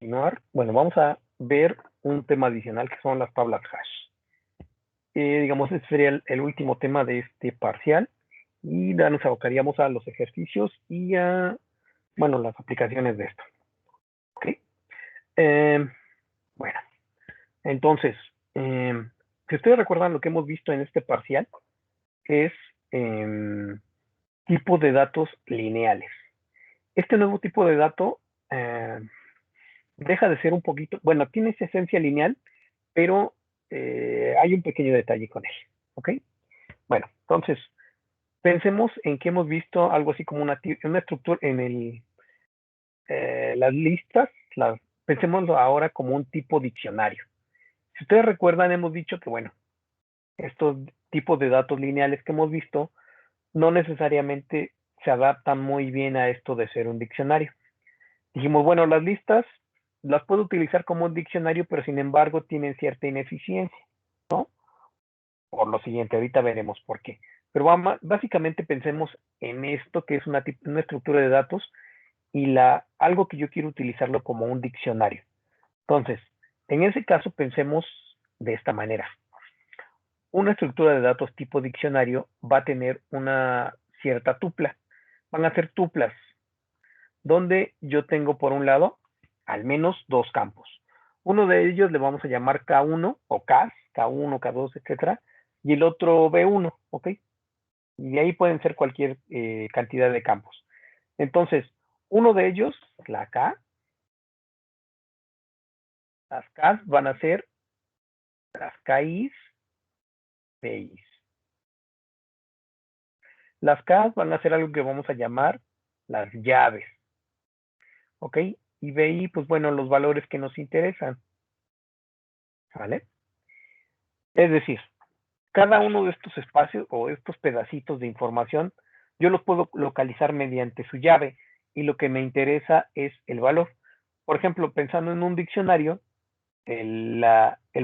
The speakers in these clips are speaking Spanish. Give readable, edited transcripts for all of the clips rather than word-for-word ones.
continuar, bueno, vamos a ver un tema adicional que son las tablas hash. Digamos, este sería el último tema de este parcial y ya nos abocaríamos a los ejercicios y a, bueno, las aplicaciones de esto. ¿Ok? Bueno, entonces, si ustedes recuerdan lo que hemos visto en este parcial, es tipos de datos lineales. Este nuevo tipo de dato deja de ser un poquito, bueno, tiene esa esencia lineal, pero hay un pequeño detalle con él. ¿Ok? Bueno, entonces, pensemos en que hemos visto algo así como una estructura en las listas, pensemos ahora como un tipo diccionario. Si ustedes recuerdan, hemos dicho que, bueno, estos tipos de datos lineales que hemos visto no necesariamente se adaptan muy bien a esto de ser un diccionario. Dijimos, bueno, las listas las puedo utilizar como un diccionario, pero sin embargo tienen cierta ineficiencia, ¿no? Por lo siguiente, ahorita veremos por qué. Pero básicamente pensemos en esto que es una estructura de datos y algo que yo quiero utilizarlo como un diccionario. Entonces, en ese caso pensemos de esta manera. Una estructura de datos tipo diccionario va a tener una cierta tupla. Van a ser tuplas, donde yo tengo por un lado al menos dos campos. Uno de ellos le vamos a llamar K1 o K, K1, K2, etcétera, y el otro B1, ¿ok? Y de ahí pueden ser cualquier cantidad de campos. Entonces, uno de ellos, la K, las K van a ser las KIs, PIs. Las K van a ser algo que vamos a llamar las llaves, ¿ok? Y BI, pues bueno, los valores que nos interesan, ¿vale? Es decir, cada uno de estos espacios o estos pedacitos de información, yo los puedo localizar mediante su llave y lo que me interesa es el valor. Por ejemplo, pensando en un diccionario, el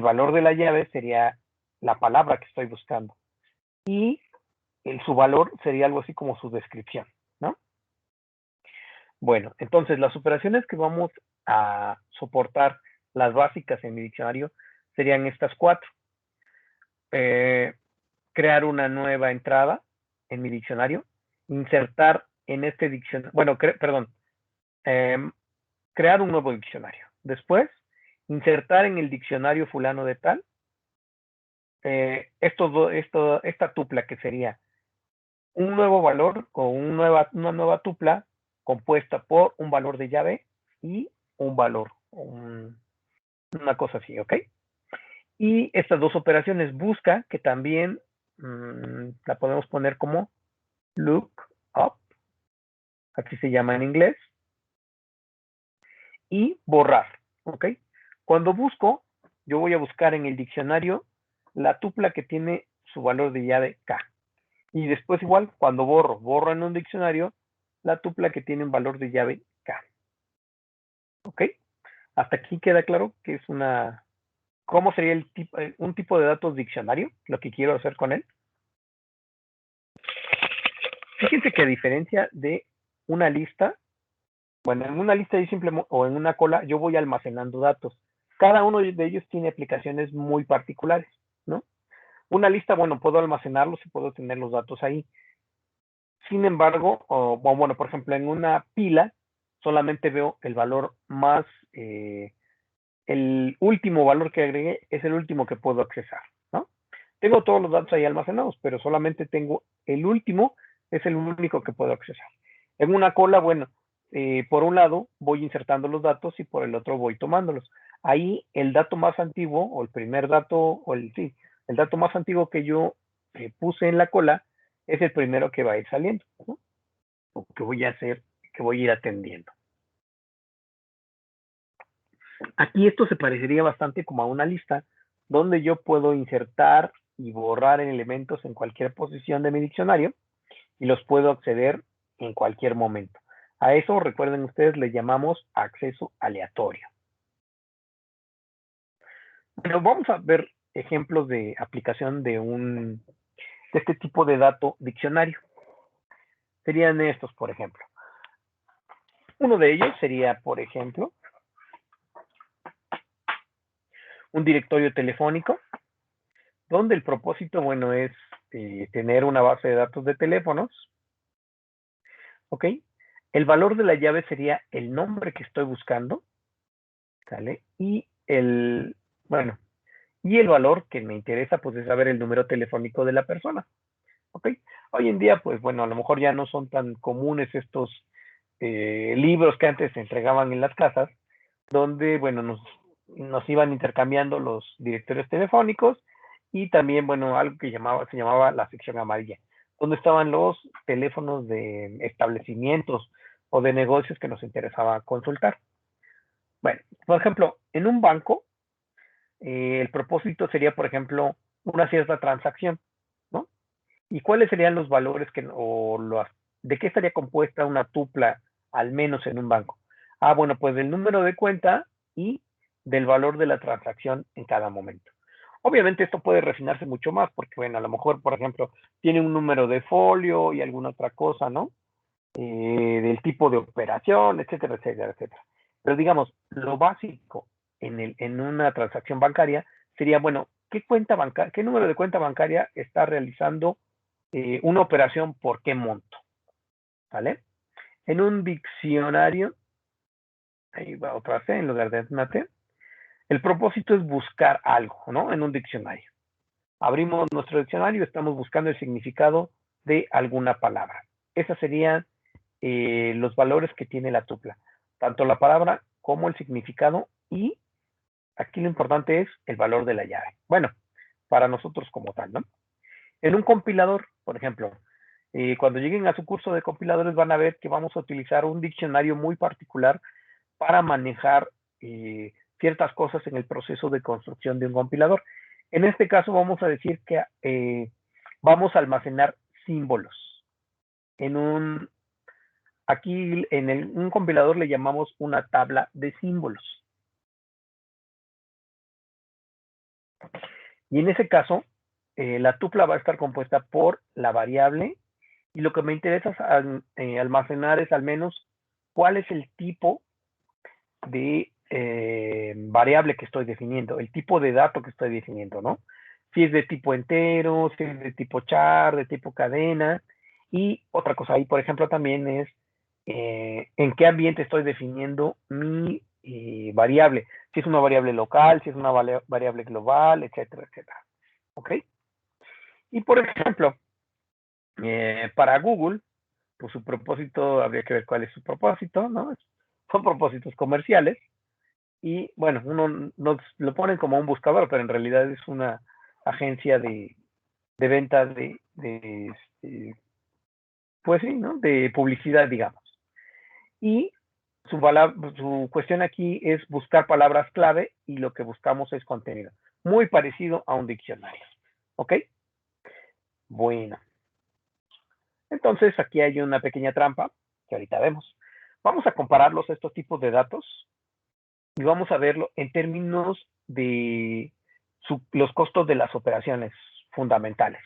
valor de la llave sería la palabra que estoy buscando y su valor sería algo así como su descripción, ¿no? Bueno, entonces las operaciones que vamos a soportar, las básicas en mi diccionario, serían estas cuatro. Crear una nueva entrada en mi diccionario, insertar en este diccionario, bueno, perdón, crear un nuevo diccionario. Después, insertar en el diccionario fulano de tal, esta tupla que sería un nuevo valor o una nueva tupla compuesta por un valor de llave y un valor, una cosa así, ¿ok? Y estas dos operaciones busca, que también la podemos poner como look up, así se llama en inglés, y borrar, ¿ok? Cuando busco, yo voy a buscar en el diccionario la tupla que tiene su valor de llave K. Y después igual, cuando borro en un diccionario la tupla que tiene un valor de llave K. ¿Ok? Hasta aquí queda claro que es ¿cómo sería un tipo de datos diccionario? Lo que quiero hacer con él. Fíjense que a diferencia de una lista, bueno, en una lista yo simplemente, o en una cola, yo voy almacenando datos. Cada uno de ellos tiene aplicaciones muy particulares, ¿no? Una lista, bueno, puedo almacenarlos y puedo tener los datos ahí. Sin embargo, bueno, por ejemplo, en una pila solamente veo el valor más, el último valor que agregué es el último que puedo accesar, ¿no? Tengo todos los datos ahí almacenados, pero solamente tengo el último, es el único que puedo accesar. En una cola, bueno, por un lado voy insertando los datos y por el otro voy tomándolos. Ahí el dato más antiguo, o el primer dato, sí, el dato más antiguo que yo puse en la cola es el primero que va a ir saliendo, ¿no? O que voy a hacer, que voy a ir atendiendo. Aquí esto se parecería bastante como a una lista donde yo puedo insertar y borrar elementos en cualquier posición de mi diccionario y los puedo acceder en cualquier momento. A eso, recuerden ustedes, le llamamos acceso aleatorio. Pero vamos a ver ejemplos de aplicación de este tipo de dato diccionario. Serían estos, por ejemplo. Uno de ellos sería, por ejemplo, un directorio telefónico, donde el propósito, bueno, es tener una base de datos de teléfonos, ¿ok? El valor de la llave sería el nombre que estoy buscando, ¿sale? Y bueno, y el valor que me interesa, pues es saber el número telefónico de la persona, ¿ok? Hoy en día, pues bueno, a lo mejor ya no son tan comunes estos libros que antes se entregaban en las casas, donde, bueno, nos iban intercambiando los directorios telefónicos y también, bueno, algo que se llamaba la sección amarilla, donde estaban los teléfonos de establecimientos o de negocios que nos interesaba consultar. Bueno, por ejemplo, en un banco, el propósito sería, por ejemplo, una cierta transacción, ¿no? ¿Y cuáles serían los valores de qué estaría compuesta una tupla, al menos en un banco? Ah, bueno, pues del número de cuenta y del valor de la transacción en cada momento. Obviamente esto puede refinarse mucho más porque, bueno, a lo mejor, por ejemplo, tiene un número de folio y alguna otra cosa, ¿no? Del tipo de operación, etcétera, etcétera, etcétera. Pero digamos, lo básico en una transacción bancaria sería, bueno, ¿qué número de cuenta bancaria está realizando una operación por qué monto? ¿Vale? En un diccionario, ahí va otra C en lugar de una T, el propósito es buscar algo, ¿no? En un diccionario. Abrimos nuestro diccionario y estamos buscando el significado de alguna palabra. Esos serían los valores que tiene la tupla, tanto la palabra como el significado, y aquí lo importante es el valor de la llave. Bueno, para nosotros como tal, ¿no? En un compilador, por ejemplo, cuando lleguen a su curso de compiladores van a ver que vamos a utilizar un diccionario muy particular para manejar ciertas cosas en el proceso de construcción de un compilador. En este caso vamos a decir que vamos a almacenar símbolos. Aquí en un compilador le llamamos una tabla de símbolos. Y en ese caso, la tupla va a estar compuesta por la variable, y lo que me interesa almacenar es al menos cuál es el tipo de variable que estoy definiendo, el tipo de dato que estoy definiendo, ¿no? Si es de tipo entero, si es de tipo char, de tipo cadena. Y otra cosa ahí, por ejemplo, también es en qué ambiente estoy definiendo mi variable. Si es una variable local, si es una variable global, etcétera, etcétera. ¿Ok? Y por ejemplo, para Google, pues su propósito, habría que ver cuál es su propósito, ¿no? Son propósitos comerciales. Y bueno, uno nos lo ponen como un buscador, pero en realidad es una agencia de venta pues sí, ¿no? De publicidad, digamos. Y su cuestión aquí es buscar palabras clave y lo que buscamos es contenido. Muy parecido a un diccionario. ¿Ok? Bueno. Entonces aquí hay una pequeña trampa que ahorita vemos. Vamos a compararlos estos tipos de datos y vamos a verlo en términos de los costos de las operaciones fundamentales.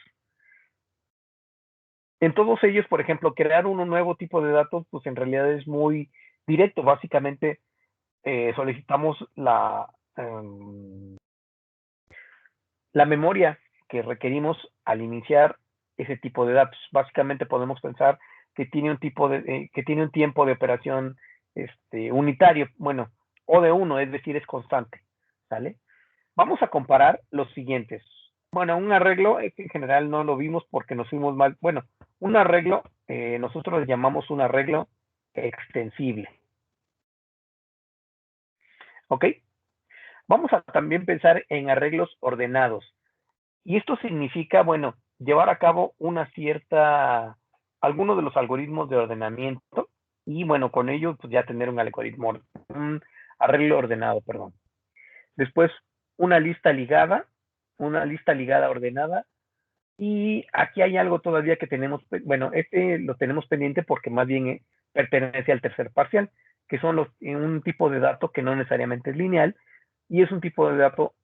En todos ellos, por ejemplo, crear un nuevo tipo de datos, pues en realidad es muy directo. Básicamente solicitamos la memoria que requerimos al iniciar ese tipo de datos. Básicamente podemos pensar que tiene un tiempo de operación unitario, bueno, o de uno, es decir, es constante, ¿sale? Vamos a comparar los siguientes. Bueno, un arreglo, en general no lo vimos porque nos fuimos mal. Bueno, un arreglo, nosotros le llamamos un arreglo extensible. ¿Ok? Vamos a también pensar en arreglos ordenados. Y esto significa, bueno, llevar a cabo algunos de los algoritmos de ordenamiento y, bueno, con ello, pues ya tener un arreglo ordenado, perdón. Después, una lista ligada ordenada. Y aquí hay algo todavía que tenemos, bueno, lo tenemos pendiente porque más bien pertenece al tercer parcial, que son un tipo de dato que no necesariamente es lineal, y es un tipo de dato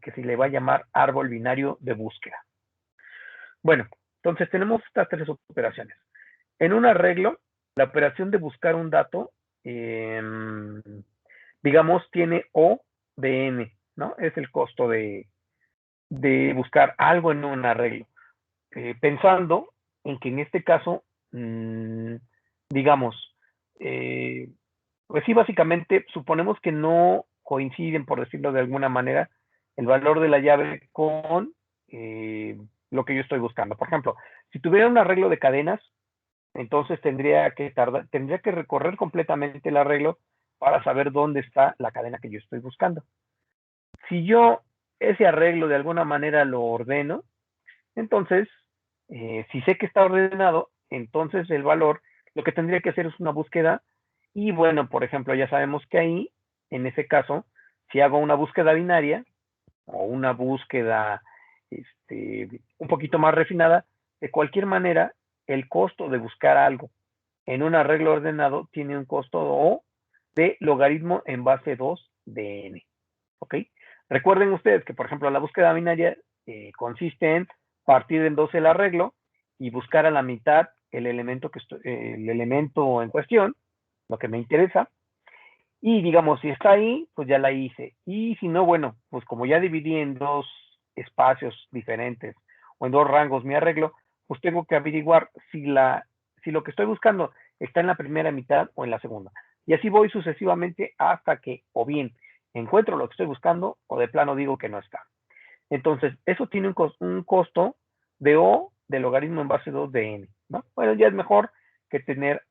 que se le va a llamar árbol binario de búsqueda. Bueno, entonces tenemos estas tres operaciones. En un arreglo, la operación de buscar un dato, digamos, tiene O de N. ¿no? Es el costo de buscar algo en un arreglo. Pensando en que en este caso, digamos, pues sí, básicamente suponemos que no coinciden, por decirlo de alguna manera, el valor de la llave con lo que yo estoy buscando. Por ejemplo, si tuviera un arreglo de cadenas, entonces tendría que recorrer completamente el arreglo para saber dónde está la cadena que yo estoy buscando. Si yo ese arreglo de alguna manera lo ordeno, entonces, si sé que está ordenado, entonces el valor, lo que tendría que hacer es una búsqueda. Y bueno, por ejemplo, ya sabemos que ahí, en ese caso, si hago una búsqueda binaria o una búsqueda un poquito más refinada, de cualquier manera, el costo de buscar algo en un arreglo ordenado tiene un costo O de logaritmo en base 2 de n. ¿Ok? Recuerden ustedes que, por ejemplo, la búsqueda binaria consiste en partir en dos el arreglo y buscar a la mitad el elemento en cuestión, lo que me interesa. Y digamos, si está ahí, pues ya la hice. Y si no, bueno, pues como ya dividí en dos espacios diferentes o en dos rangos mi arreglo, pues tengo que averiguar si lo que estoy buscando está en la primera mitad o en la segunda. Y así voy sucesivamente hasta que o bien encuentro lo que estoy buscando o de plano digo que no está. Entonces, eso tiene un costo de O del logaritmo en base 2 de n, ¿no? Bueno, ya es mejor que tener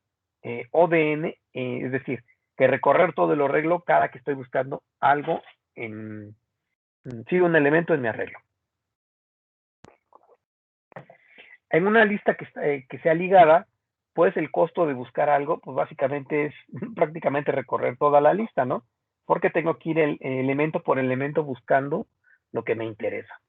O de n, es decir, que recorrer todo el arreglo cada que estoy buscando algo sí, un elemento en mi arreglo. En una lista que sea ligada, pues el costo de buscar algo, pues básicamente es prácticamente recorrer toda la lista, ¿no? Porque tengo que ir elemento por elemento buscando lo que me interesa.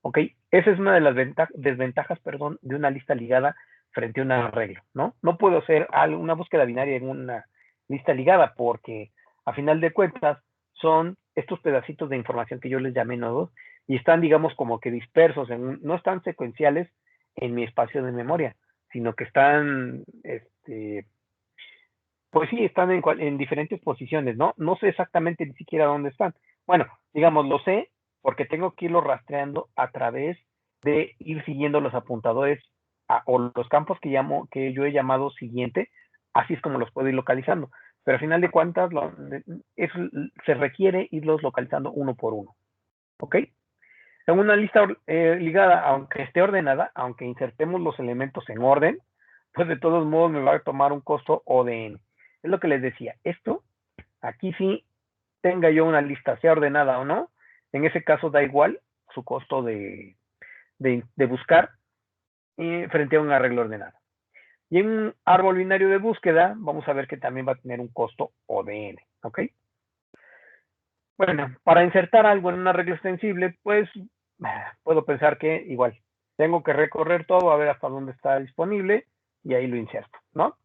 ¿Ok? Esa es una de las desventajas, perdón, de una lista ligada frente a un arreglo, ¿no? No puedo hacer una búsqueda binaria en una lista ligada porque a final de cuentas son estos pedacitos de información que yo les llamé nodos y están, digamos, como que dispersos, no están secuenciales en mi espacio de memoria, sino que están, pues sí, están en diferentes posiciones, ¿no? No sé exactamente ni siquiera dónde están. Bueno, digamos, lo sé porque tengo que irlo rastreando a través de ir siguiendo los apuntadores o los campos que yo he llamado siguiente, así es como los puedo ir localizando. Pero al final de cuentas, se requiere irlos localizando uno por uno. ¿Ok? En una lista ligada, aunque esté ordenada, aunque insertemos los elementos en orden, pues de todos modos me va a tomar un costo O de n. Es lo que les decía. Esto, aquí sí, tenga yo una lista, sea ordenada o no, en ese caso da igual su costo de buscar frente a un arreglo ordenado. Y en un árbol binario de búsqueda, vamos a ver que también va a tener un costo O de n. ¿Ok? Bueno, para insertar algo en un arreglo extensible, pues puedo pensar que igual tengo que recorrer todo a ver hasta dónde está disponible y ahí lo inserto, ¿no?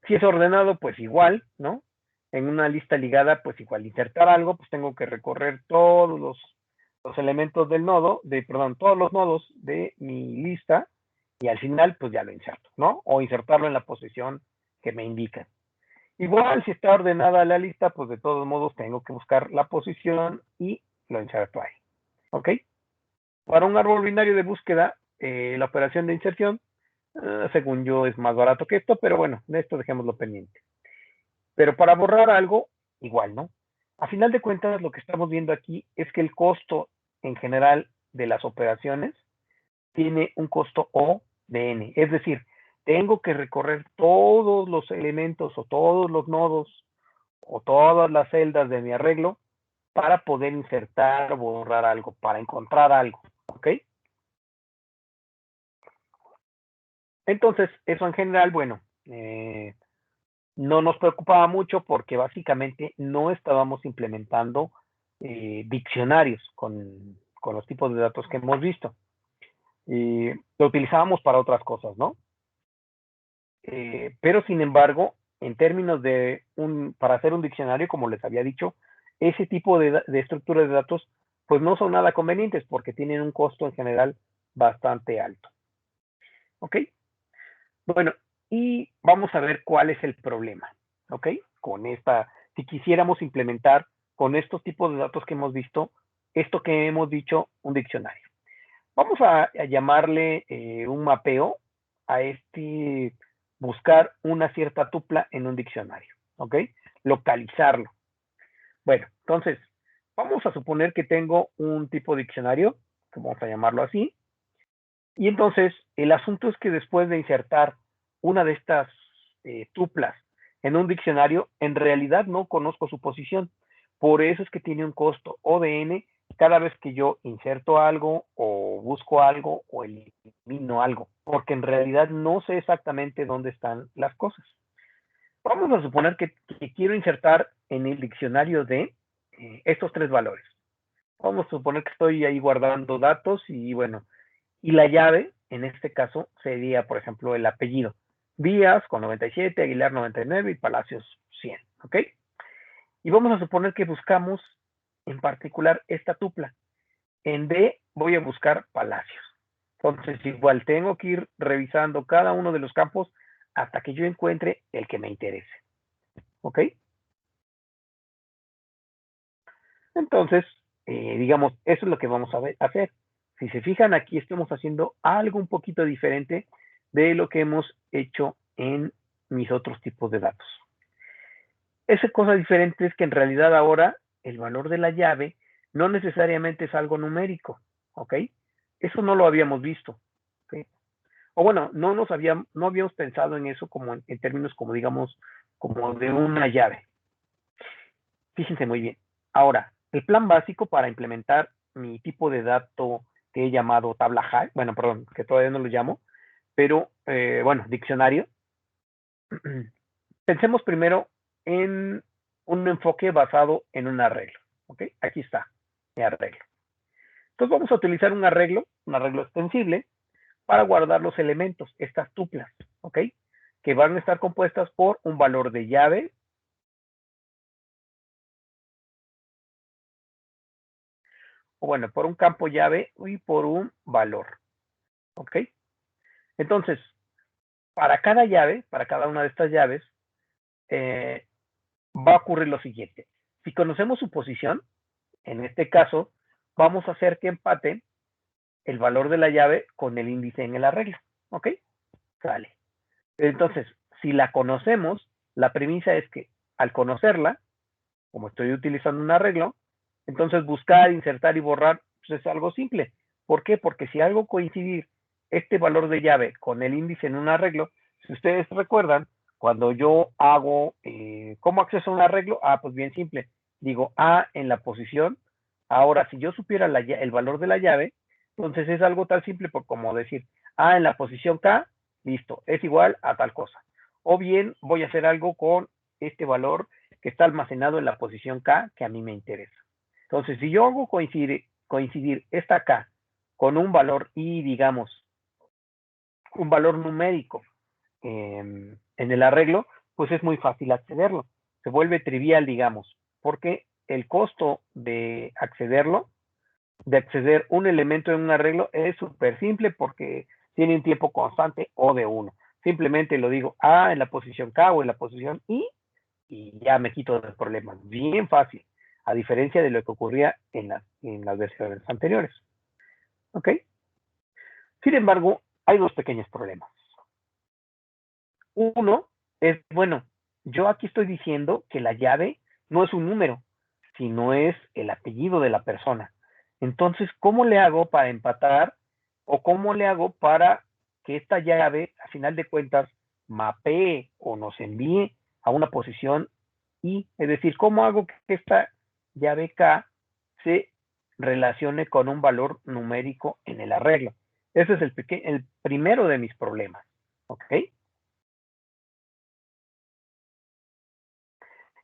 Si es ordenado, pues igual, ¿no? En una lista ligada, pues igual insertar algo, pues tengo que recorrer todos los elementos del nodo, perdón, todos los nodos de mi lista y al final, pues ya lo inserto, ¿no? O insertarlo en la posición que me indican. Igual, si está ordenada la lista, pues de todos modos tengo que buscar la posición y lo inserto ahí. ¿Ok? Para un árbol binario de búsqueda, la operación de inserción, según yo, es más barato que esto, pero bueno, de esto dejémoslo pendiente. Pero para borrar algo, igual, ¿no? A final de cuentas, lo que estamos viendo aquí es que el costo en general de las operaciones tiene un costo O de n. Es decir, tengo que recorrer todos los elementos o todos los nodos o todas las celdas de mi arreglo para poder insertar o borrar algo, para encontrar algo, ¿ok? Entonces, eso en general, bueno, no nos preocupaba mucho porque básicamente no estábamos implementando diccionarios con los tipos de datos que hemos visto. Lo utilizábamos para otras cosas, ¿no? Pero sin embargo, en términos para hacer un diccionario, como les había dicho, ese tipo de estructuras de datos, pues no son nada convenientes porque tienen un costo en general bastante alto. ¿Ok? Bueno, y vamos a ver cuál es el problema. ¿Ok? Si quisiéramos implementar con estos tipos de datos que hemos visto, esto que hemos dicho, un diccionario. Vamos a llamarle un mapeo a buscar una cierta tupla en un diccionario, ¿ok? Localizarlo. Bueno, entonces, vamos a suponer que tengo un tipo de diccionario, vamos a llamarlo así, y entonces el asunto es que después de insertar una de estas tuplas en un diccionario, en realidad no conozco su posición. Por eso es que tiene un costo O de N cada vez que yo inserto algo o busco algo o elimino algo, porque en realidad no sé exactamente dónde están las cosas. Vamos a suponer que quiero insertar en el diccionario de estos tres valores. Vamos a suponer que estoy ahí guardando datos y bueno, y la llave, en este caso, sería, por ejemplo, el apellido. Díaz con 97, Aguilar 99 y Palacios 100, ¿ok? Y vamos a suponer que buscamos en particular esta tupla. En D voy a buscar Palacios. Entonces, igual tengo que ir revisando cada uno de los campos hasta que yo encuentre el que me interese, ¿ok? Entonces, digamos, eso es lo que vamos a hacer. Si se fijan, aquí estamos haciendo algo un poquito diferente de lo que hemos hecho en mis otros tipos de datos. Esa cosa diferente es que en realidad ahora el valor de la llave no necesariamente es algo numérico, ¿ok? Eso no lo habíamos visto, ¿ok? O bueno, no habíamos pensado en eso como en términos como digamos, como de una llave. Fíjense muy bien. Ahora, el plan básico para implementar mi tipo de dato que he llamado tabla High, bueno, perdón, que todavía no lo llamo, pero bueno, diccionario. Pensemos primero en un enfoque basado en un arreglo. ¿Ok? Aquí está mi arreglo. Entonces vamos a utilizar un arreglo extensible, para guardar los elementos, estas tuplas, ¿ok? Que van a estar compuestas por un valor de llave, o bueno, por un campo llave y por un valor, ¿ok? Entonces, para cada llave, para cada una de estas llaves, eh, va a ocurrir lo siguiente. Si conocemos su posición, en este caso, vamos a hacer que empate el valor de la llave con el índice en el arreglo, ¿ok? Sale. Entonces, si la conocemos, la premisa es que al conocerla, como estoy utilizando un arreglo, entonces buscar, insertar y borrar pues es algo simple. ¿Por qué? Porque si algo coincidir este valor de llave con el índice en un arreglo, si ustedes recuerdan, cuando yo hago, ¿cómo acceso a un arreglo? Ah, pues bien simple. Digo A en la posición. Ahora, si yo supiera el valor de la llave, entonces es algo tan simple por como decir A en la posición K, listo, es igual a tal cosa. O bien voy a hacer algo con este valor que está almacenado en la posición K que a mí me interesa. Entonces, si yo hago coincidir esta K con un valor y, digamos, un valor numérico en el arreglo, pues es muy fácil accederlo. Se vuelve trivial, digamos, porque el costo de acceder un elemento en un arreglo es súper simple porque tiene un tiempo constante o de 1. Simplemente lo digo A en la posición K o en la posición I y ya me quito del problema. Bien fácil, a diferencia de lo que ocurría en las versiones anteriores. ¿Ok? Sin embargo, hay dos pequeños problemas. Uno es, bueno, yo aquí estoy diciendo que la llave no es un número, sino es el apellido de la persona. Entonces, ¿cómo le hago para empatar o cómo le hago para que esta llave, a final de cuentas, mapee o nos envíe a una posición I? Es decir, ¿cómo hago que esta llave K se relacione con un valor numérico en el arreglo? Ese es el primero de mis problemas. ¿Ok?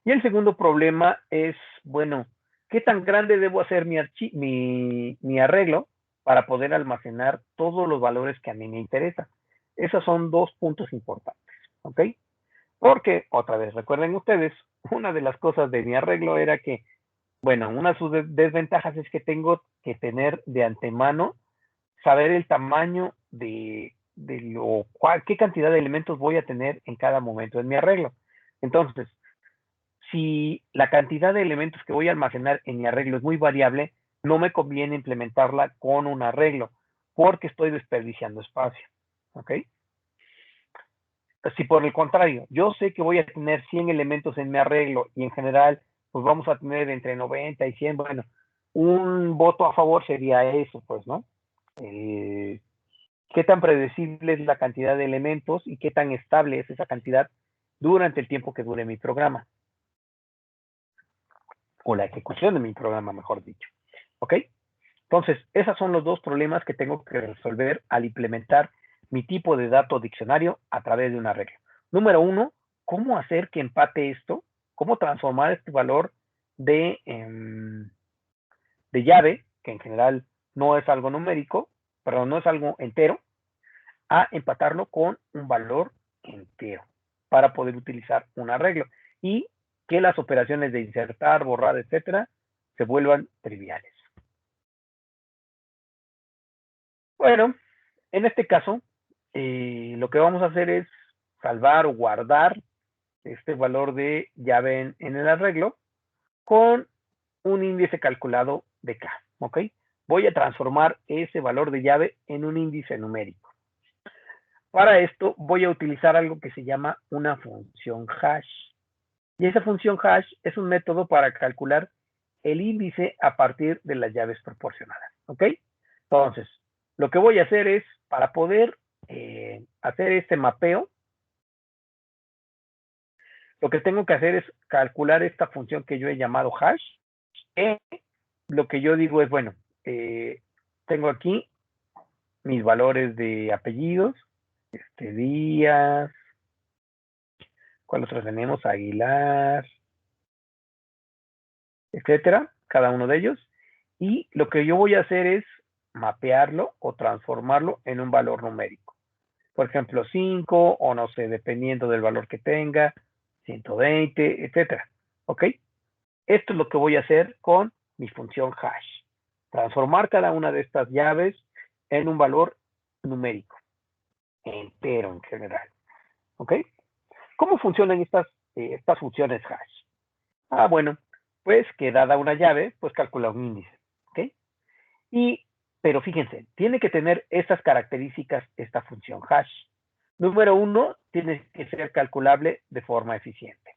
Y el segundo problema es, bueno, ¿qué tan grande debo hacer mi arreglo para poder almacenar todos los valores que a mí me interesan? Esos son dos puntos importantes, ¿ok? Porque, otra vez, recuerden ustedes, una de las cosas de mi arreglo era que, bueno, una de sus desventajas es que tengo que tener de antemano, saber el tamaño qué cantidad de elementos voy a tener en cada momento en mi arreglo. Entonces, si la cantidad de elementos que voy a almacenar en mi arreglo es muy variable, no me conviene implementarla con un arreglo, porque estoy desperdiciando espacio. ¿Ok? Si por el contrario, yo sé que voy a tener 100 elementos en mi arreglo y en general, pues vamos a tener entre 90 y 100, bueno, un voto a favor sería eso, pues, ¿no? Qué tan predecible es la cantidad de elementos y qué tan estable es esa cantidad durante el tiempo que dure mi programa, o la ejecución de mi programa, mejor dicho. ¿Ok? Entonces, esos son los dos problemas que tengo que resolver al implementar mi tipo de dato diccionario a través de una regla. Número uno, ¿cómo hacer que empate esto? ¿Cómo transformar este valor de llave, que en general no es algo numérico, perdón, no es algo entero, a empatarlo con un valor entero para poder utilizar un arreglo y que las operaciones de insertar, borrar, etcétera, se vuelvan triviales? Bueno, en este caso, lo que vamos a hacer es salvar o guardar este valor de llave en el arreglo con un índice calculado de K, ¿ok? Voy a transformar ese valor de llave en un índice numérico. Para esto voy a utilizar algo que se llama una función hash. Y esa función hash es un método para calcular el índice a partir de las llaves proporcionadas, ¿ok? Entonces, lo que voy a hacer es, para poder hacer este mapeo, lo que tengo que hacer es calcular esta función que yo he llamado hash. Lo que yo digo es, bueno, tengo aquí mis valores de apellidos, Díaz, ¿cuál otros tenemos? Aguilar, etcétera, cada uno de ellos. Y lo que yo voy a hacer es mapearlo o transformarlo en un valor numérico. Por ejemplo, 5 o no sé, dependiendo del valor que tenga, 120, etcétera. ¿Ok? Esto es lo que voy a hacer con mi función hash. Transformar cada una de estas llaves en un valor numérico, entero en general. ¿Ok? ¿Cómo funcionan estas funciones hash? Bueno, pues que dada una llave, pues calcula un índice. ¿Ok? Pero fíjense, tiene que tener estas características esta función hash. Número uno, tiene que ser calculable de forma eficiente.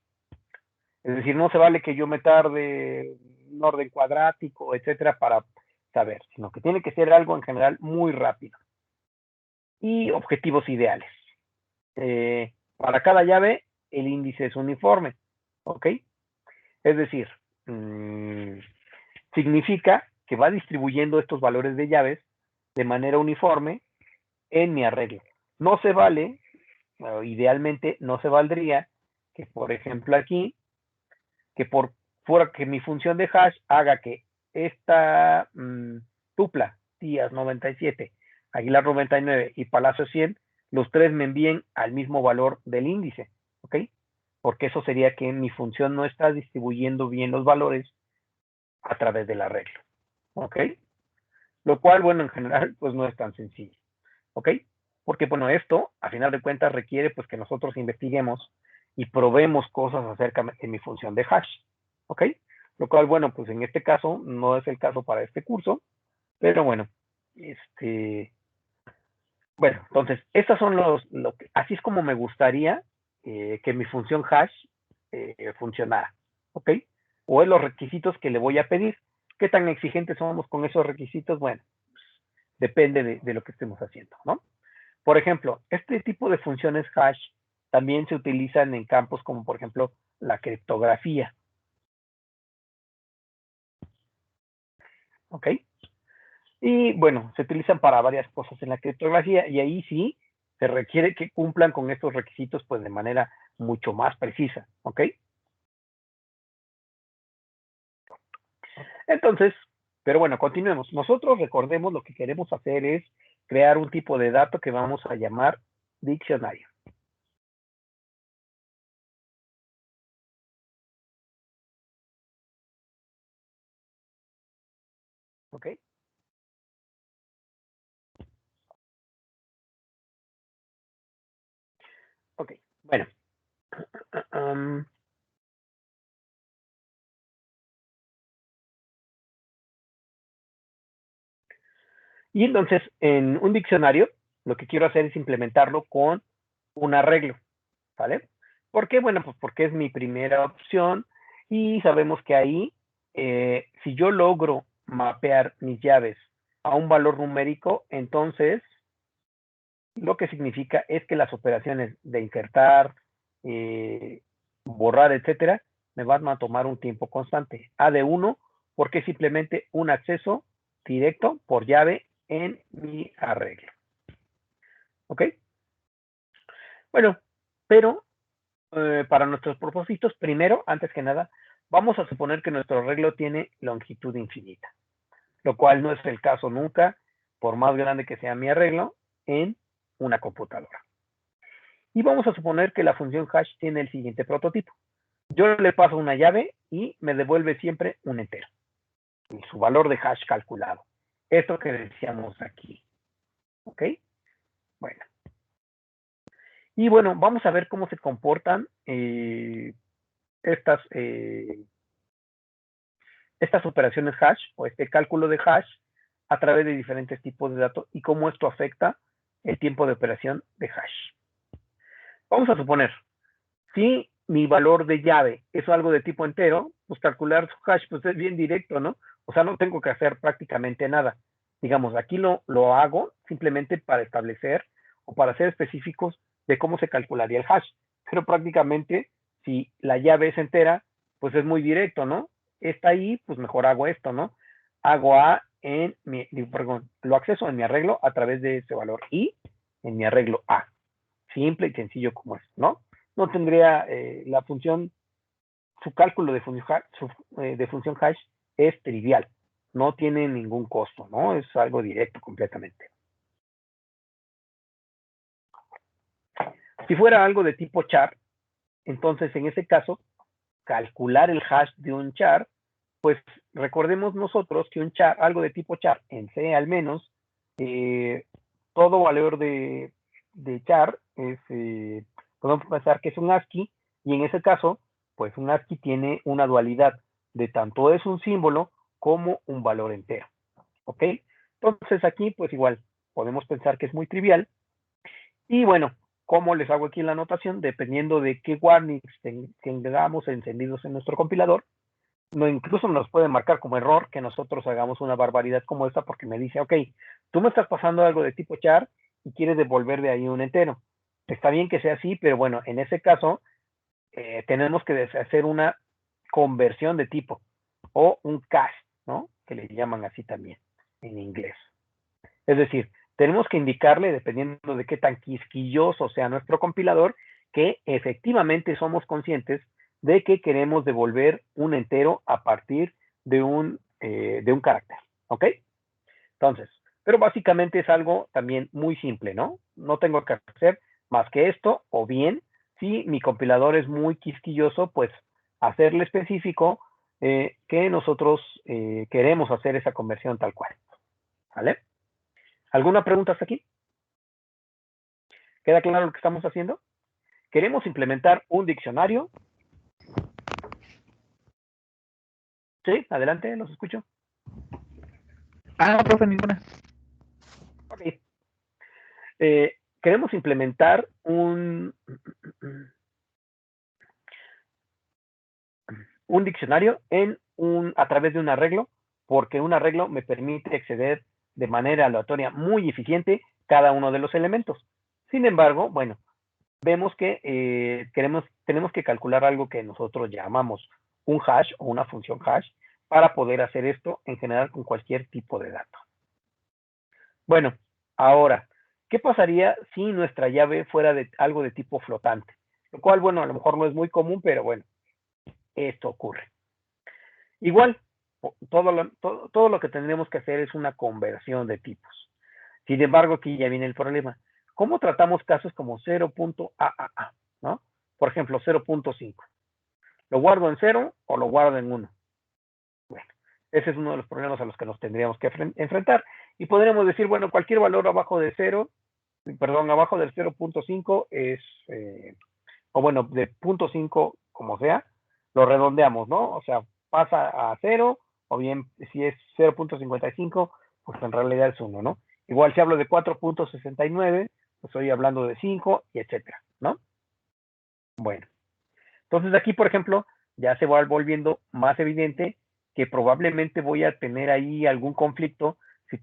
Es decir, no se vale que yo me tarde un orden cuadrático, etcétera, para saber, sino que tiene que ser algo en general muy rápido. Y objetivos ideales. Para cada llave, el índice es uniforme. ¿Ok? Es decir, significa que va distribuyendo estos valores de llaves de manera uniforme en mi arreglo. No se vale, idealmente no se valdría que, por ejemplo, aquí, que por fuera que mi función de hash haga que esta tupla, Díaz 97, Aguilar 99 y Palacio 100, los tres me envíen al mismo valor del índice, ¿ok? Porque eso sería que mi función no está distribuyendo bien los valores a través del arreglo, ¿ok? Lo cual, bueno, en general, pues no es tan sencillo, ¿ok? Porque, bueno, esto, a final de cuentas, requiere pues que nosotros investiguemos y probemos cosas acerca de mi función de hash, ¿ok? Lo cual, bueno, pues en este caso no es el caso para este curso, pero bueno, bueno, entonces, estas son así es como me gustaría que mi función hash funcionara, ¿ok? O es los requisitos que le voy a pedir. ¿Qué tan exigentes somos con esos requisitos? Bueno, depende de lo que estemos haciendo, ¿no? Por ejemplo, este tipo de funciones hash también se utilizan en campos como, por ejemplo, la criptografía, ¿ok? Y bueno, se utilizan para varias cosas en la criptografía y ahí sí se requiere que cumplan con estos requisitos pues de manera mucho más precisa, ¿ok? Entonces, pero bueno, continuemos. Nosotros recordemos lo que queremos hacer es crear un tipo de dato que vamos a llamar diccionario, ¿ok? Ok, bueno. um, Y entonces, en un diccionario, lo que quiero hacer es implementarlo con un arreglo, ¿vale? ¿Por qué? Bueno, pues porque es mi primera opción y sabemos que ahí, si yo logro mapear mis llaves a un valor numérico, entonces lo que significa es que las operaciones de insertar, borrar, etcétera, me van a tomar un tiempo constante. A de 1, porque es simplemente un acceso directo por llave en mi arreglo. ¿Ok? Bueno, pero para nuestros propósitos, primero, antes que nada, vamos a suponer que nuestro arreglo tiene longitud infinita, lo cual no es el caso nunca, por más grande que sea mi arreglo, en una computadora. Y vamos a suponer que la función hash tiene el siguiente prototipo. Yo le paso una llave y me devuelve siempre un entero, y su valor de hash calculado. Esto que decíamos aquí. ¿Ok? Bueno. Y bueno, vamos a ver cómo se comportan estas, estas operaciones hash o este cálculo de hash a través de diferentes tipos de datos y cómo esto afecta el tiempo de operación de hash. Vamos a suponer, si mi valor de llave es algo de tipo entero, pues calcular su hash pues es bien directo, ¿no? O sea, no tengo que hacer prácticamente nada. Digamos, aquí lo hago simplemente para establecer o para ser específicos de cómo se calcularía el hash. Pero prácticamente, si la llave es entera, pues es muy directo, ¿no? Está ahí, pues mejor hago esto, ¿no? Hago A en mi, perdón, lo acceso en mi arreglo a través de ese valor I en mi arreglo A. Simple y sencillo como es, ¿no? No tendría la función, su cálculo de función hash es trivial, no tiene ningún costo, ¿no? Es algo directo completamente. Si fuera algo de tipo char, entonces en ese caso, calcular el hash de un char, pues recordemos nosotros que un char, algo de tipo char, en C al menos, todo valor de char es, podemos pensar que es un ASCII, y en ese caso, pues un ASCII tiene una dualidad de tanto es un símbolo como un valor entero. ¿Ok? Entonces aquí, pues igual, podemos pensar que es muy trivial. Y bueno, ¿cómo les hago aquí la anotación? Dependiendo de qué warnings tengamos encendidos en nuestro compilador, no, incluso nos puede marcar como error que nosotros hagamos una barbaridad como esta porque me dice, ok, tú me estás pasando algo de tipo char y quieres devolver de ahí un entero. Está bien que sea así, pero bueno, en ese caso tenemos que hacer una conversión de tipo o un cache, ¿no? Que le llaman así también en inglés. Es decir, tenemos que indicarle, dependiendo de qué tan quisquilloso sea nuestro compilador, que efectivamente somos conscientes de que queremos devolver un entero a partir de un carácter. ¿Ok? Entonces, pero básicamente es algo también muy simple, ¿no? No tengo que hacer más que esto, o bien, si mi compilador es muy quisquilloso, pues hacerle específico que nosotros queremos hacer esa conversión tal cual. ¿Vale? ¿Alguna pregunta hasta aquí? ¿Queda claro lo que estamos haciendo? Queremos implementar un diccionario. Sí, adelante, los escucho. Ah, profe, ninguna. Ok. Queremos implementar un diccionario a través de un arreglo, porque un arreglo me permite acceder de manera aleatoria muy eficiente cada uno de los elementos. Sin embargo, bueno, vemos que tenemos que calcular algo que nosotros llamamos un hash o una función hash para poder hacer esto en general con cualquier tipo de dato. Bueno, ahora, ¿qué pasaría si nuestra llave fuera de algo de tipo flotante? Lo cual, bueno, a lo mejor no es muy común, pero bueno, esto ocurre. Igual, todo lo que tendremos que hacer es una conversión de tipos. Sin embargo, aquí ya viene el problema. ¿Cómo tratamos casos como 0.AAA? ¿No? Por ejemplo, 0.5. ¿Lo guardo en 0 o lo guardo en 1? Bueno, ese es uno de los problemas a los que nos tendríamos que enfrentar. Y podríamos decir, bueno, cualquier valor abajo de 0, perdón, abajo del 0.5 es, o bueno, de 0.5 como sea, lo redondeamos, ¿no? O sea, pasa a 0, o bien si es 0.55, pues en realidad es 1, ¿no? Igual si hablo de 4.69, pues estoy hablando de 5 y etcétera, ¿no? Bueno, entonces aquí, por ejemplo, ya se va volviendo más evidente que probablemente voy a tener ahí algún conflicto si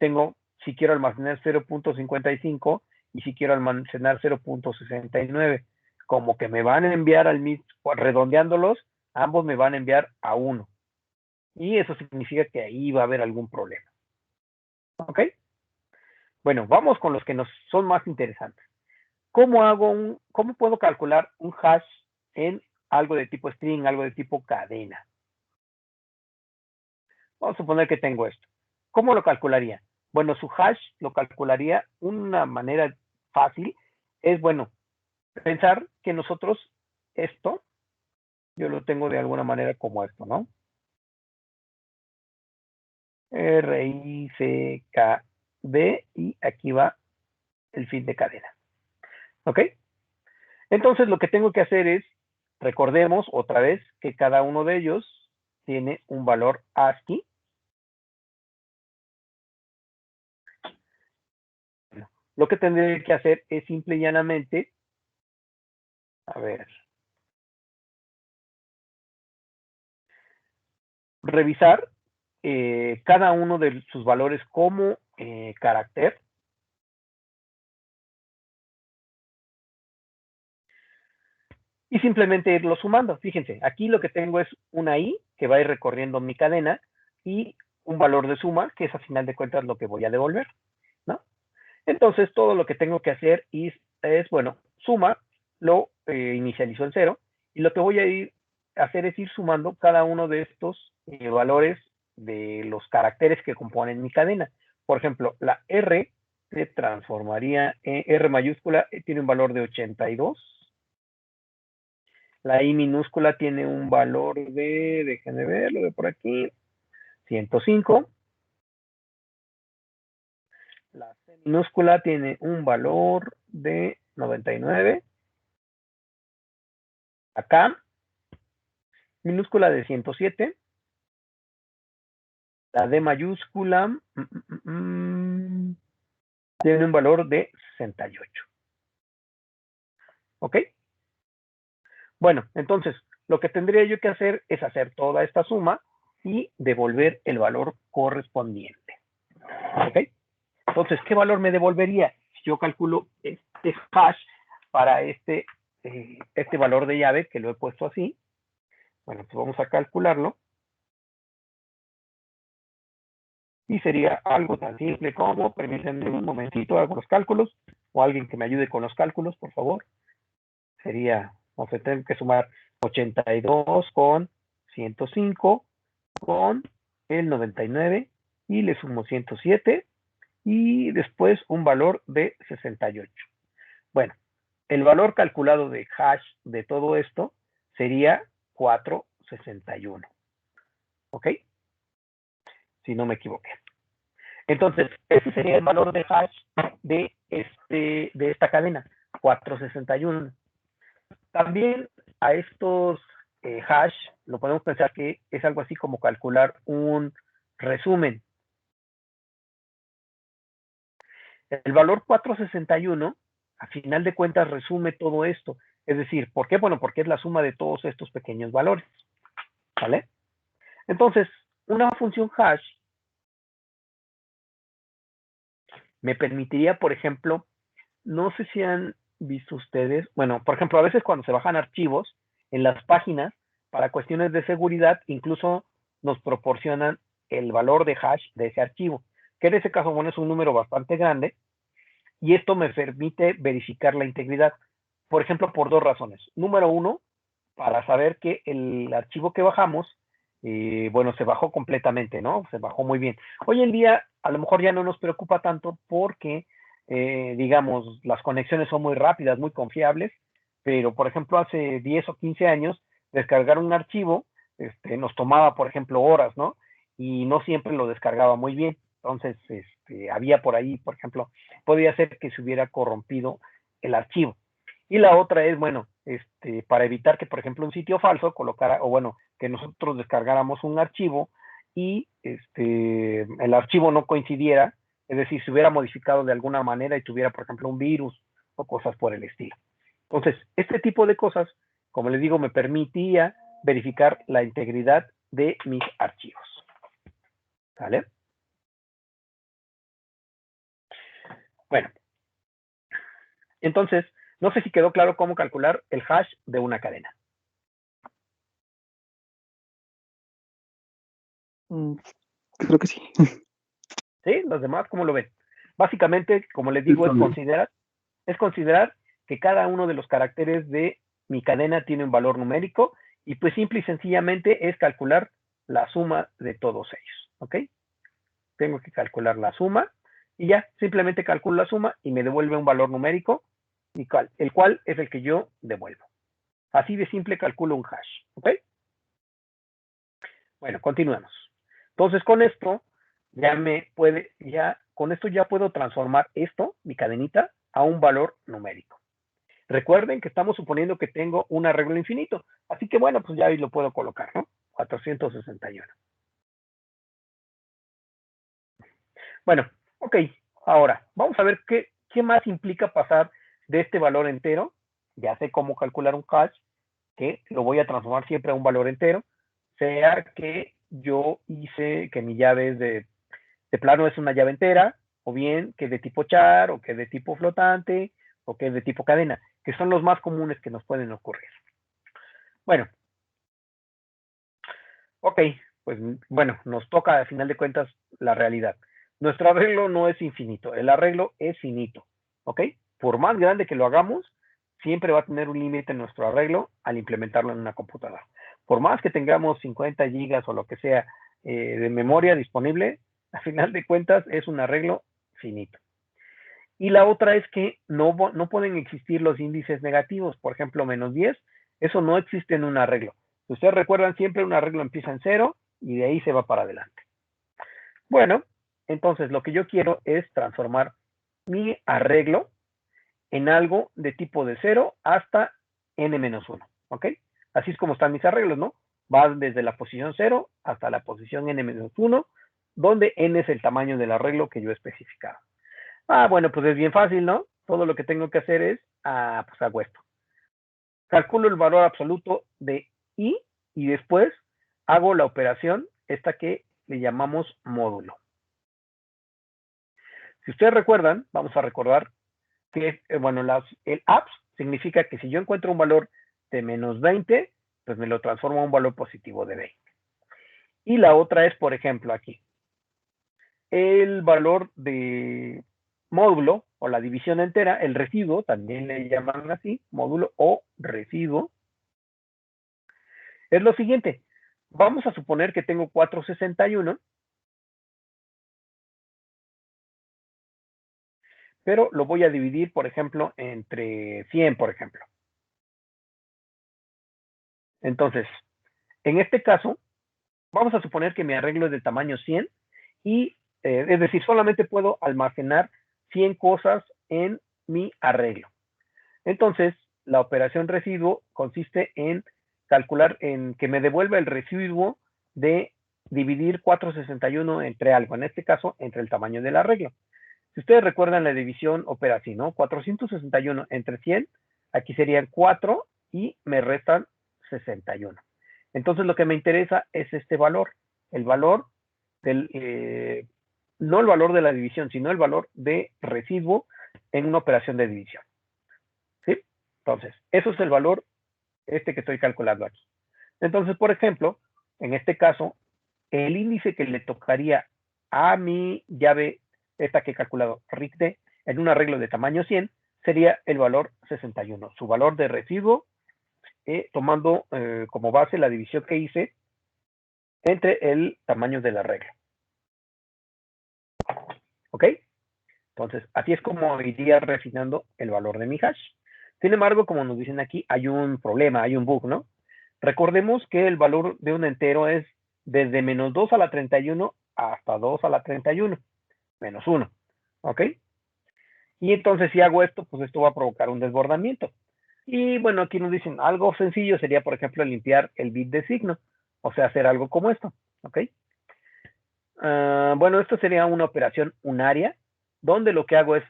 quiero almacenar 0.55 y si quiero almacenar 0.69. Como que me van a enviar al mismo, redondeándolos, ambos me van a enviar a 1. Y eso significa que ahí va a haber algún problema. ¿Ok? Bueno, vamos con los que nos son más interesantes. ¿Cómo puedo calcular un hash en algo de tipo string, algo de tipo cadena? Vamos a suponer que tengo esto. ¿Cómo lo calcularía? Bueno, su hash lo calcularía una manera fácil. Es, bueno, pensar que nosotros esto, yo lo tengo de alguna manera como esto, ¿no? R-I-C-K-D y aquí va el fin de cadena. ¿Ok? Entonces lo que tengo que hacer es, recordemos otra vez que cada uno de ellos tiene un valor ASCII. Bueno, lo que tendré que hacer es simple y llanamente, a ver, revisar cada uno de sus valores como carácter. Y simplemente irlo sumando. Fíjense, aquí lo que tengo es una I que va a ir recorriendo mi cadena y un valor de suma, que es a final de cuentas lo que voy a devolver, ¿no? Entonces, todo lo que tengo que hacer es bueno, suma, lo inicializo en 0, y lo que voy a hacer es ir sumando cada uno de estos valores de los caracteres que componen mi cadena. Por ejemplo, la R se transformaría en R mayúscula, tiene un valor de 82. La I minúscula tiene un valor de, déjenme verlo de por aquí, 105. La C minúscula tiene un valor de 99. Acá, minúscula de 107. La D mayúscula tiene un valor de 68. ¿Ok? Bueno, entonces, lo que tendría yo que hacer es hacer toda esta suma y devolver el valor correspondiente. ¿Ok? Entonces, ¿qué valor me devolvería? Si yo calculo este hash para este valor de llave, que lo he puesto así, bueno, pues vamos a calcularlo. Y sería algo tan simple como, permítanme un momentito, hago los cálculos, o alguien que me ayude con los cálculos, por favor. Sería, vamos a tener que sumar 82 con 105 con el 99 y le sumo 107 y después un valor de 68. Bueno, el valor calculado de hash de todo esto sería 461. ¿Ok? Si no me equivoqué. Entonces, ese sería el valor de hash de esta cadena, 461. También a estos hash lo podemos pensar que es algo así como calcular un resumen. El valor 461, a final de cuentas, resume todo esto. Es decir, ¿por qué? Bueno, porque es la suma de todos estos pequeños valores. ¿Vale? Entonces, una función hash me permitiría, por ejemplo, no sé si han visto ustedes, bueno, por ejemplo, a veces cuando se bajan archivos en las páginas, para cuestiones de seguridad, incluso nos proporcionan el valor de hash de ese archivo, que en ese caso, bueno, es un número bastante grande, y esto me permite verificar la integridad, por ejemplo, por dos razones. Número uno, para saber que el archivo que bajamos, bueno, se bajó completamente, ¿no? Se bajó muy bien. Hoy en día, a lo mejor ya no nos preocupa tanto porque, digamos, las conexiones son muy rápidas, muy confiables, pero, por ejemplo, hace 10 o 15 años, descargar un archivo nos tomaba, por ejemplo, horas, ¿no? Y no siempre lo descargaba muy bien. Entonces, había por ahí, por ejemplo, podía ser que se hubiera corrompido el archivo. Y la otra es, bueno, para evitar que, por ejemplo, un sitio falso colocara, o bueno, que nosotros descargáramos un archivo y el archivo no coincidiera, es decir, se hubiera modificado de alguna manera y tuviera, por ejemplo, un virus o cosas por el estilo. Entonces, este tipo de cosas, como les digo, me permitía verificar la integridad de mis archivos. ¿Vale? Bueno, entonces, no sé si quedó claro cómo calcular el hash de una cadena. Creo que sí. ¿Sí? Los demás, ¿cómo lo ven? Básicamente, como les digo, es considerar que cada uno de los caracteres de mi cadena tiene un valor numérico y pues simple y sencillamente es calcular la suma de todos ellos. ¿Ok? Tengo que calcular la suma y ya, simplemente calculo la suma y me devuelve un valor numérico, el cual es el que yo devuelvo. Así de simple calculo un hash. ¿Ok? Bueno, continuemos. Entonces, con esto con esto ya puedo transformar esto, mi cadenita, a un valor numérico. Recuerden que estamos suponiendo que tengo un arreglo infinito. Así que bueno, pues ya ahí lo puedo colocar, ¿no? 461. Bueno, ok. Ahora, vamos a ver qué más implica pasar de este valor entero. Ya sé cómo calcular un hash, que lo voy a transformar siempre a un valor entero, sea que yo hice que mi llave es de plano es una llave entera, o bien que de tipo char, o que de tipo flotante, o que de tipo cadena, que son los más comunes que nos pueden ocurrir. Bueno, ok, pues bueno, nos toca al final de cuentas la realidad. Nuestro arreglo no es infinito, el arreglo es finito, ¿ok? Por más grande que lo hagamos, siempre va a tener un límite en nuestro arreglo al implementarlo en una computadora. Por más que tengamos 50 gigas o lo que sea de memoria disponible, al final de cuentas es un arreglo finito. Y la otra es que no pueden existir los índices negativos, por ejemplo, -10, eso no existe en un arreglo. Si ustedes recuerdan, siempre un arreglo empieza en 0 y de ahí se va para adelante. Bueno, entonces lo que yo quiero es transformar mi arreglo en algo de tipo de 0 hasta n-1, ¿ok? Así es como están mis arreglos, ¿no? Van desde la posición 0 hasta la posición n-1, donde n es el tamaño del arreglo que yo he especificado. Bueno, pues es bien fácil, ¿no? Todo lo que tengo que hacer es, pues hago esto. Calculo el valor absoluto de i y después hago la operación, esta que le llamamos módulo. Si ustedes recuerdan, vamos a recordar que, bueno, el apps significa que si yo encuentro un valor de -20, pues me lo transformo a un valor positivo de 20. Y la otra es, por ejemplo, aquí. El valor de módulo o la división entera, el residuo, también le llaman así, módulo o residuo, es lo siguiente. Vamos a suponer que tengo 461, pero lo voy a dividir, por ejemplo, entre 100, por ejemplo. Entonces, en este caso, vamos a suponer que mi arreglo es de tamaño 100 y, es decir, solamente puedo almacenar 100 cosas en mi arreglo. Entonces, la operación residuo consiste en calcular, en que me devuelva el residuo de dividir 461 entre algo, en este caso, entre el tamaño del arreglo. Si ustedes recuerdan, la división opera así, ¿no? 461 entre 100, aquí serían 4 y me restan 61. Entonces, lo que me interesa es este valor, el valor no el valor de la división, sino el valor de residuo en una operación de división. ¿Sí? Entonces, eso es el valor que estoy calculando aquí. Entonces, por ejemplo, en este caso, el índice que le tocaría a mi llave, esta que he calculado, RICD, en un arreglo de tamaño 100, sería el valor 61, su valor de residuo, tomando como base la división que hice entre el tamaño del arreglo. ¿Ok? Entonces, así es como iría refinando el valor de mi hash. Sin embargo, como nos dicen aquí, hay un problema, hay un bug, ¿no? Recordemos que el valor de un entero es desde -2 a la 31 hasta 2 a la 31, -1, ¿ok? Y entonces si hago esto, pues esto va a provocar un desbordamiento. Y bueno, aquí nos dicen, algo sencillo sería, por ejemplo, limpiar el bit de signo, o sea, hacer algo como esto, ¿ok? Bueno, esto sería una operación unaria, donde lo que hago es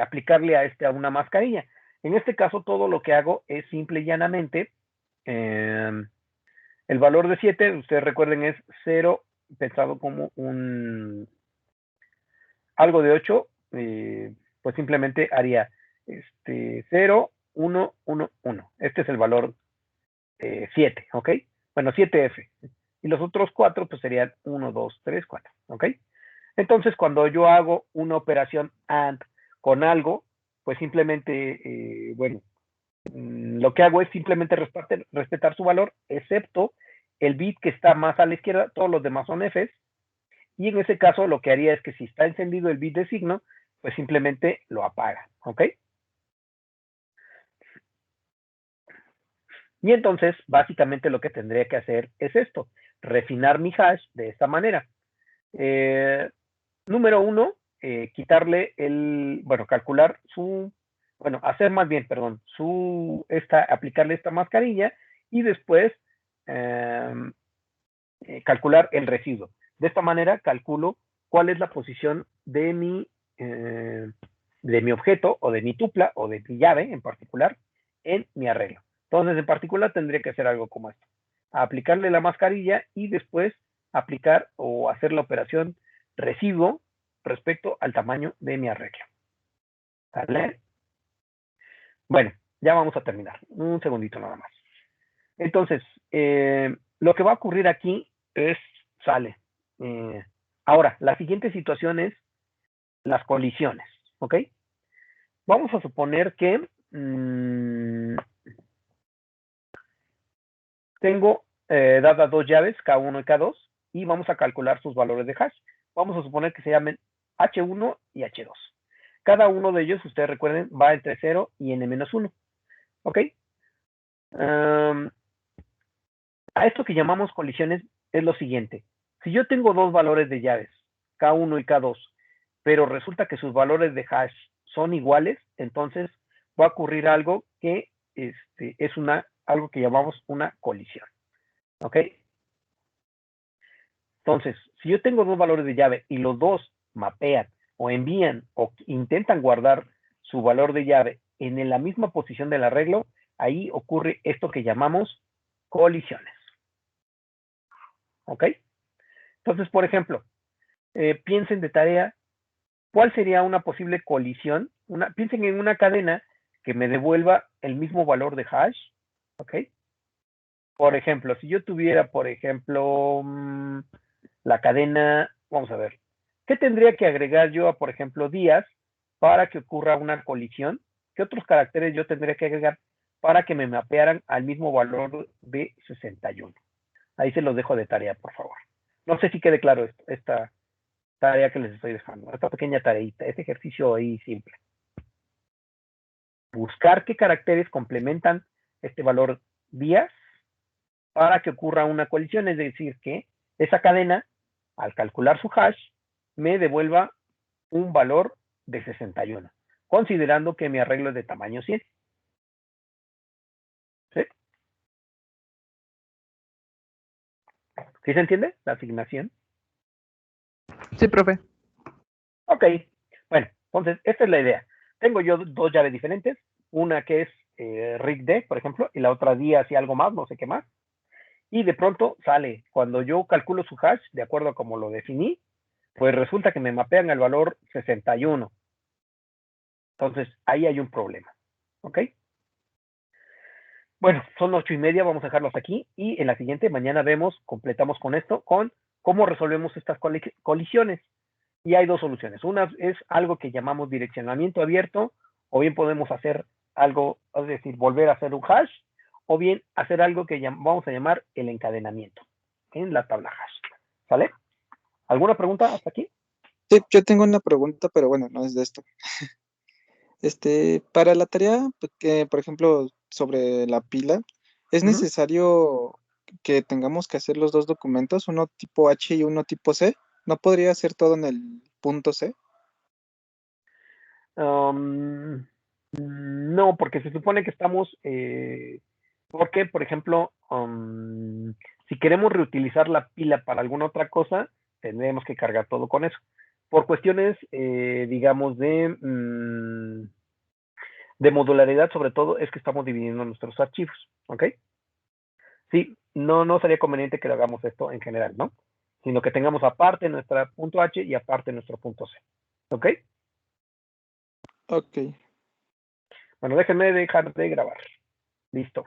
aplicarle a una mascarilla. En este caso, todo lo que hago es simple y llanamente, el valor de 7, ustedes recuerden, es 0 pensado como algo de 8, pues simplemente haría 0, 1, 1, 1. Este es el valor 7, ¿ok? Bueno, 7F. Y los otros 4, pues serían 1, 2, 3, 4, ¿ok? Entonces, cuando yo hago una operación AND con algo, pues simplemente, bueno, lo que hago es simplemente respetar su valor, excepto el bit que está más a la izquierda, todos los demás son Fs, y en ese caso lo que haría es que si está encendido el bit de signo, pues simplemente lo apaga, ¿ok? Y entonces, básicamente lo que tendría que hacer es esto, refinar mi hash de esta manera. Número 1, quitarle bueno, calcular bueno, hacer más bien, perdón, aplicarle esta mascarilla y después calcular el residuo. De esta manera calculo cuál es la posición de mi objeto o de mi tupla o de mi llave en particular en mi arreglo. Entonces, en particular tendría que hacer algo como esto. Aplicarle la mascarilla y después aplicar o hacer la operación residuo respecto al tamaño de mi arreglo. ¿Vale? Bueno, ya vamos a terminar. Un segundito nada más. Entonces, lo que va a ocurrir aquí sale. Ahora, la siguiente situación es las colisiones, ¿ok? Vamos a suponer que tengo dadas dos llaves, K1 y K2, y vamos a calcular sus valores de hash. Vamos a suponer que se llamen H1 y H2. Cada uno de ellos, ustedes recuerden, va entre 0 y n-1, ¿ok? A esto que llamamos colisiones es lo siguiente. Si yo tengo dos valores de llaves, K1 y K2, pero resulta que sus valores de hash son iguales, entonces va a ocurrir algo que es algo que llamamos una colisión. ¿Ok? Entonces, si yo tengo dos valores de llave y los dos mapean o envían o intentan guardar su valor de llave en la misma posición del arreglo, ahí ocurre esto que llamamos colisiones. ¿Ok? Entonces, por ejemplo, piensen de tarea, ¿cuál sería una posible colisión? Piensen en una cadena que me devuelva el mismo valor de hash, ¿ok? Por ejemplo, si yo tuviera, por ejemplo, la cadena, vamos a ver, ¿qué tendría que agregar yo a, por ejemplo, días para que ocurra una colisión? ¿Qué otros caracteres yo tendría que agregar para que me mapearan al mismo valor de 61? Ahí se los dejo de tarea, por favor. No sé si quede claro esta tarea que les estoy dejando, esta pequeña tareita, este ejercicio ahí simple. Buscar qué caracteres complementan este valor días para que ocurra una colisión, es decir, que esa cadena, al calcular su hash, me devuelva un valor de 61, considerando que mi arreglo es de tamaño 100. ¿Sí? ¿Sí se entiende la asignación? Sí, profe. Ok, bueno, entonces esta es la idea. Tengo yo dos llaves diferentes, una que es RIG-D, por ejemplo, y la otra días y algo más, no sé qué más. Y de pronto sale, cuando yo calculo su hash, de acuerdo a como lo definí, pues resulta que me mapean el valor 61. Entonces, ahí hay un problema. ¿Ok? Bueno, son 8:30, vamos a dejarlos aquí. Y en la siguiente, mañana completamos con esto, con cómo resolvemos estas colisiones. Y hay dos soluciones. Una es algo que llamamos direccionamiento abierto, o bien podemos hacer algo, es decir, volver a hacer un hash, o bien hacer algo que vamos a llamar el encadenamiento en la tabla hash. ¿Sale? ¿Alguna pregunta hasta aquí? Sí, yo tengo una pregunta, pero bueno, no es de esto. Para la tarea, que, por ejemplo, sobre la pila, ¿es necesario que tengamos que hacer los dos documentos, uno tipo H y uno tipo C? ¿No podría ser todo en el punto C? No, porque se supone que estamos, porque, por ejemplo, si queremos reutilizar la pila para alguna otra cosa, tendremos que cargar todo con eso. Por cuestiones, digamos, de modularidad, sobre todo, es que estamos dividiendo nuestros archivos, ¿ok? Sí, no sería conveniente que hagamos esto en general, ¿no? Sino que tengamos aparte nuestra .h y aparte nuestro .c, ¿ok? Ok. Bueno, déjenme dejar de grabar. Listo.